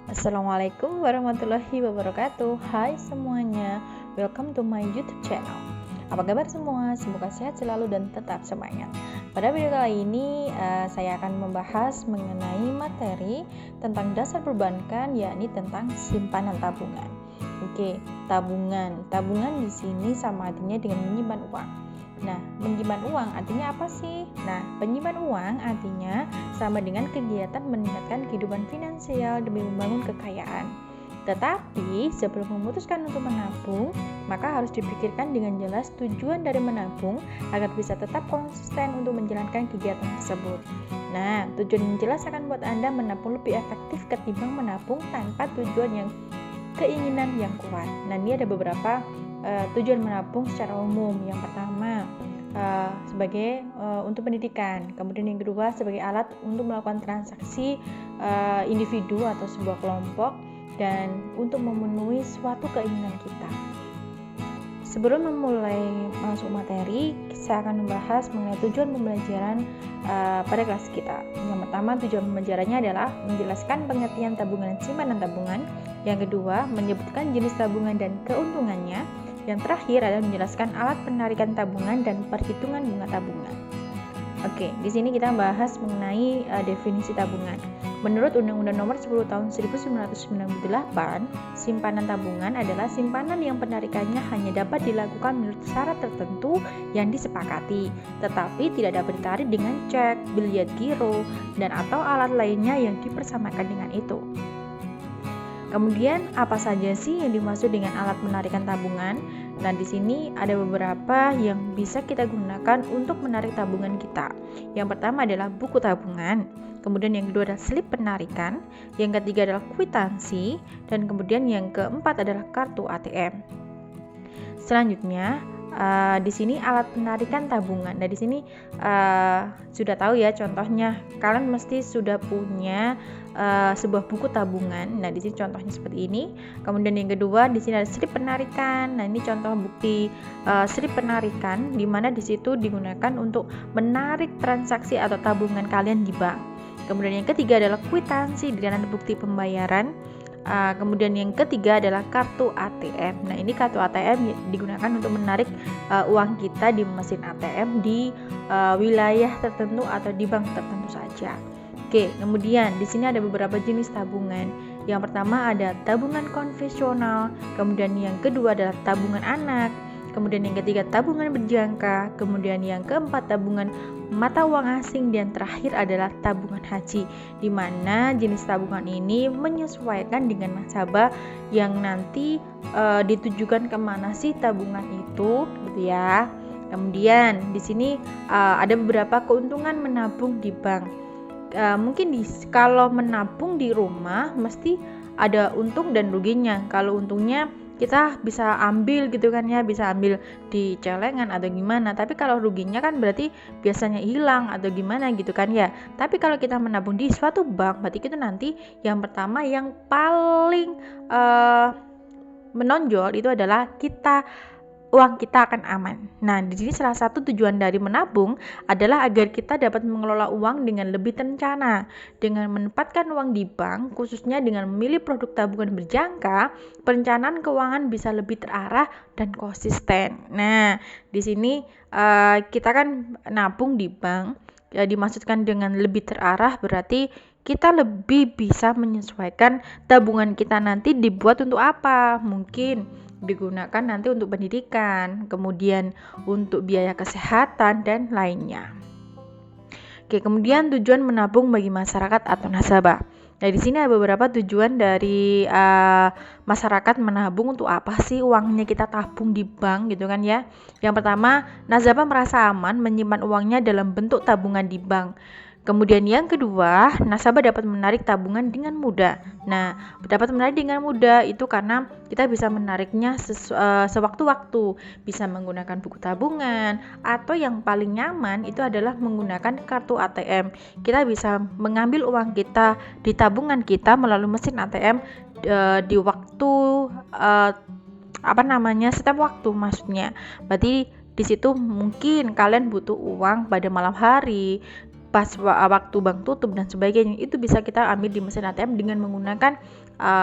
Assalamualaikum warahmatullahi wabarakatuh. Hai semuanya, welcome to my YouTube channel. Apa kabar semua? Semoga sehat selalu dan tetap semangat. Pada video kali ini saya akan membahas mengenai materi tentang dasar perbankan, yakni tentang simpanan tabungan. Oke, tabungan. Tabungan di sini sama artinya dengan menyimpan uang. Nah, menyimpan uang artinya apa sih? Nah, penyimpan uang artinya sama dengan kegiatan meningkatkan kehidupan finansial demi membangun kekayaan. Tetapi, sebelum memutuskan untuk menabung, maka harus dipikirkan dengan jelas tujuan dari menabung agar bisa tetap konsisten untuk menjalankan kegiatan tersebut. Nah, tujuan yang jelas akan membuat Anda menabung lebih efektif ketimbang menabung tanpa tujuan yang keinginan yang kuat. Nah, ini ada beberapa tujuan menabung secara umum. Yang pertama sebagai untuk pendidikan, kemudian yang kedua sebagai alat untuk melakukan transaksi individu atau sebuah kelompok, dan untuk memenuhi suatu keinginan kita. Sebelum memulai masuk materi, saya akan membahas mengenai tujuan pembelajaran pada kelas kita. Yang pertama, tujuan pembelajarannya adalah menjelaskan pengertian tabungan dan simpanan tabungan. Yang kedua, menyebutkan jenis tabungan dan keuntungannya. Yang terakhir adalah menjelaskan alat penarikan tabungan dan perhitungan bunga tabungan. Oke, di sini kita bahas mengenai definisi tabungan. Menurut Undang-Undang Nomor 10 Tahun 1998, simpanan tabungan adalah simpanan yang penarikannya hanya dapat dilakukan menurut syarat tertentu yang disepakati, tetapi tidak dapat ditarik dengan cek, biliet giro, dan atau alat lainnya yang dipersamakan dengan itu. Kemudian, apa saja sih yang dimaksud dengan alat penarikan tabungan? Nah, di sini ada beberapa yang bisa kita gunakan untuk menarik tabungan kita. Yang pertama adalah buku tabungan, kemudian yang kedua adalah slip penarikan, yang ketiga adalah kwitansi, dan kemudian yang keempat adalah kartu ATM. Selanjutnya, di sini alat penarikan tabungan. Nah, di sini sudah tahu ya contohnya. Kalian mesti sudah punya sebuah buku tabungan. Nah, di sini contohnya seperti ini. Kemudian yang kedua, di sini ada slip penarikan. Nah, ini contoh bukti slip penarikan, di mana di situ digunakan untuk menarik transaksi atau tabungan kalian di bank. Kemudian yang ketiga adalah kwitansi, di mana bukti pembayaran. Kemudian yang ketiga adalah kartu ATM. Nah, ini kartu ATM digunakan untuk menarik uang kita di mesin ATM di wilayah tertentu atau di bank tertentu saja. Oke, kemudian di sini ada beberapa jenis tabungan. Yang pertama ada tabungan konvensional, kemudian yang kedua adalah tabungan anak, kemudian yang ketiga tabungan berjangka, kemudian yang keempat tabungan mata uang asing, dan terakhir adalah tabungan haji, di mana jenis tabungan ini menyesuaikan dengan nasabah yang nanti ditujukan kemana sih tabungan itu, gitu ya. Kemudian di sini ada beberapa keuntungan menabung di bank. Mungkin kalau menabung di rumah mesti ada untung dan ruginya. Kalau untungnya kita bisa ambil gitu kan ya, bisa ambil di celengan atau gimana. Tapi kalau ruginya kan berarti biasanya hilang atau gimana gitu kan ya. Tapi kalau kita menabung di suatu bank, berarti itu nanti yang pertama yang paling menonjol itu adalah uang kita akan aman. Nah, di sini salah satu tujuan dari menabung adalah agar kita dapat mengelola uang dengan lebih terencana. Dengan menempatkan uang di bank, khususnya dengan memilih produk tabungan berjangka, perencanaan keuangan bisa lebih terarah dan konsisten. Nah, di sini kita kan nabung di bank, dimaksudkan dengan lebih terarah berarti kita lebih bisa menyesuaikan tabungan kita nanti dibuat untuk apa. Mungkin digunakan nanti untuk pendidikan, kemudian untuk biaya kesehatan dan lainnya. Oke, kemudian tujuan menabung bagi masyarakat atau nasabah. Nah, di sini ada beberapa tujuan dari masyarakat menabung. Untuk apa sih uangnya kita tabung di bank gitu kan ya. Yang pertama, nasabah merasa aman menyimpan uangnya dalam bentuk tabungan di bank. Kemudian yang kedua, nasabah dapat menarik tabungan dengan mudah. Nah, dapat menarik dengan mudah itu karena kita bisa menariknya sewaktu-waktu, bisa menggunakan buku tabungan, atau yang paling nyaman itu adalah menggunakan kartu ATM. Kita bisa mengambil uang kita di tabungan kita melalui mesin ATM di waktu setiap waktu maksudnya. Berarti di situ mungkin kalian butuh uang pada malam hari, pas waktu bank tutup dan sebagainya, itu bisa kita ambil di mesin ATM dengan menggunakan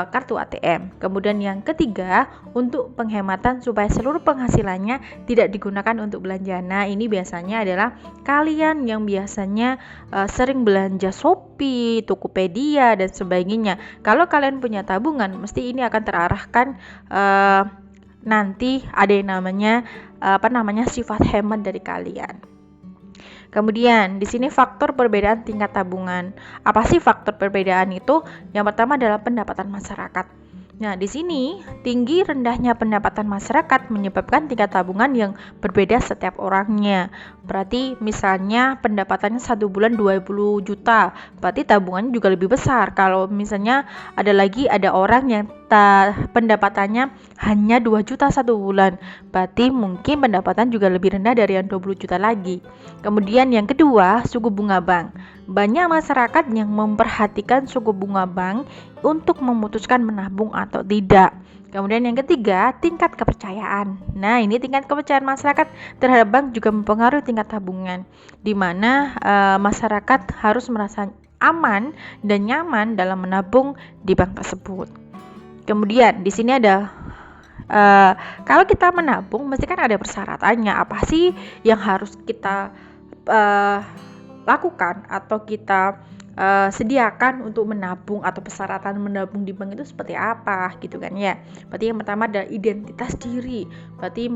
kartu ATM. Kemudian yang ketiga, untuk penghematan supaya seluruh penghasilannya tidak digunakan untuk belanja. Nah, ini biasanya adalah kalian yang biasanya sering belanja Shopee, Tokopedia dan sebagainya. Kalau kalian punya tabungan, mesti ini akan terarahkan nanti ada yang namanya sifat hemat dari kalian. Kemudian di sini faktor perbedaan tingkat tabungan. Apa sih faktor perbedaan itu? Yang pertama adalah pendapatan masyarakat. Nah, di sini tinggi rendahnya pendapatan masyarakat menyebabkan tingkat tabungan yang berbeda setiap orangnya. Berarti misalnya pendapatannya 1 bulan 20 juta, berarti tabungannya juga lebih besar. Kalau misalnya ada orang yang pendapatannya hanya 2 juta 1 bulan, berarti mungkin pendapatan juga lebih rendah dari yang 20 juta lagi. Kemudian yang kedua, suku bunga bank. Banyak masyarakat yang memperhatikan suku bunga bank untuk memutuskan menabung atau tidak. Kemudian yang ketiga, tingkat kepercayaan. Nah, ini tingkat kepercayaan masyarakat terhadap bank juga mempengaruhi tingkat tabungan, di mana masyarakat harus merasa aman dan nyaman dalam menabung di bank tersebut. Kemudian di sini ada kalau kita menabung, mesti kan ada persyaratannya. Apa sih yang harus kita lakukan atau kita sediakan untuk menabung, atau persyaratan menabung di bank itu seperti apa gitu kan ya. Berarti yang pertama adalah identitas diri, berarti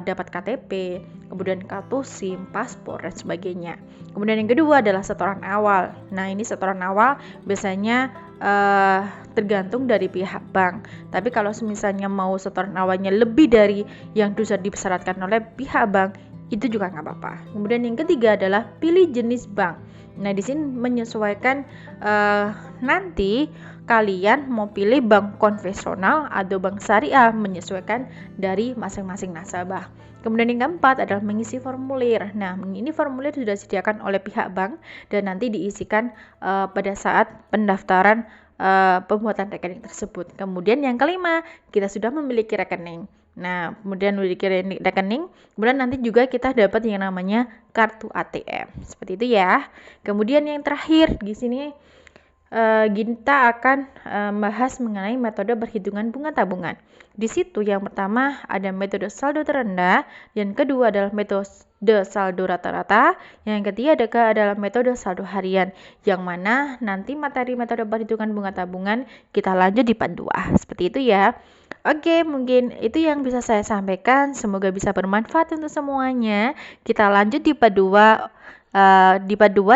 dapat KTP, kemudian kartu SIM, paspor dan sebagainya. Kemudian yang kedua adalah setoran awal. Nah, ini setoran awal biasanya tergantung dari pihak bank. Tapi kalau misalnya mau setoran awalnya lebih dari yang sudah dipersyaratkan oleh pihak bank, itu juga nggak apa-apa. Kemudian yang ketiga adalah pilih jenis bank. Nah, di sini menyesuaikan nanti kalian mau pilih bank konvensional atau bank syariah, menyesuaikan dari masing-masing nasabah. Kemudian yang keempat adalah mengisi formulir. Nah, ini formulir sudah disediakan oleh pihak bank dan nanti diisikan pada saat pendaftaran pembuatan rekening tersebut. Kemudian yang kelima, kita sudah memiliki rekening. Nah, kemudian memiliki rekening, kemudian nanti juga kita dapat yang namanya kartu ATM. Seperti itu ya. Kemudian yang terakhir di sini kita akan membahas mengenai metode perhitungan bunga tabungan. Di situ yang pertama ada metode saldo terendah, yang kedua adalah metode saldo rata-rata, yang ketiga adalah metode saldo harian, yang mana nanti materi metode perhitungan bunga tabungan kita lanjut di part 2. Seperti itu ya. Oke, mungkin itu yang bisa saya sampaikan. Semoga bisa bermanfaat untuk semuanya. Kita lanjut di part 2.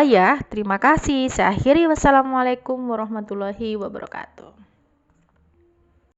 Ya. Terima kasih. Saya akhiri. Wassalamualaikum warahmatullahi wabarakatuh.